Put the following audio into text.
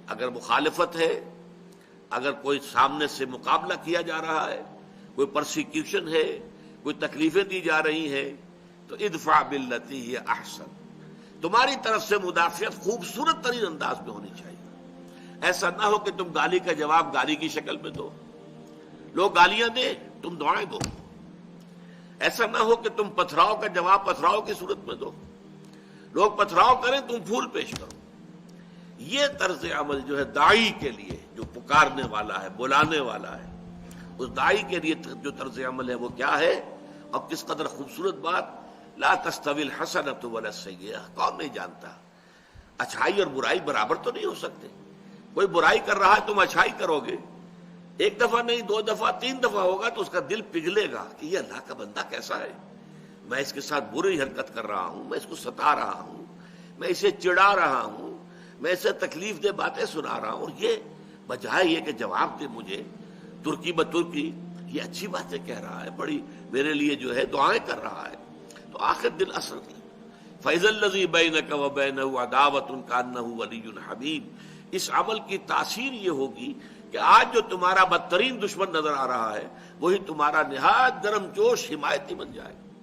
اگر مخالفت ہے، اگر کوئی سامنے سے مقابلہ کیا جا رہا ہے، کوئی پرسیکیوشن ہے، کوئی تکلیفیں دی جا رہی ہیں، تو ادفع باللتی ہی احسن، تمہاری طرف سے مدافعت خوبصورت ترین انداز میں ہونی چاہیے۔ ایسا نہ ہو کہ تم گالی کا جواب گالی کی شکل میں دو، لوگ گالیاں دیں تم دعائیں دو، ایسا نہ ہو کہ تم پتھراؤ کا جواب پتھراؤ کی صورت میں دو، لوگ پتھراؤ کریں تم پھول پیش کرو۔ یہ طرز عمل جو ہے داعی کے لیے، جو پکارنے والا ہے، بلانے والا ہے، اس داعی کے لیے جو طرز عمل ہے وہ کیا ہے؟ اور کس قدر خوبصورت بات، لا تستوی الحسنۃ ولا السیئۃ، کون نہیں جانتا اچھائی اور برائی برابر تو نہیں ہو سکتے۔ کوئی برائی کر رہا ہے تم اچھائی کرو گے، ایک دفعہ نہیں، دو دفعہ، تین دفعہ ہوگا تو اس کا دل پگھلے گا کہ یہ اللہ کا بندہ کیسا ہے، میں اس کے ساتھ بری حرکت کر رہا ہوں، میں اس کو ستا رہا ہوں، میں اسے چڑھا رہا ہوں، میں اسے تکلیف دہ باتیں سنا رہا ہوں، اور یہ بجائے یہ کہ جواب دے مجھے ترکی بترکی، یہ اچھی باتیں کہہ رہا ہے، بڑی میرے لیے جو ہے دعائیں کر رہا ہے، تو آخر دل اثر کی۔ فَإِذَا الَّذِي بَيْنَكَ وَبَيْنَهُ عَدَاوَةٌ كَأَنَّهُ وَلِيٌّ حَمِيمٌ، اس عمل کی تاثیر یہ ہوگی کہ آج جو تمہارا بدترین دشمن نظر آ رہا ہے وہی تمہارا نہایت گرم جوش حمایتی بن جائے گا۔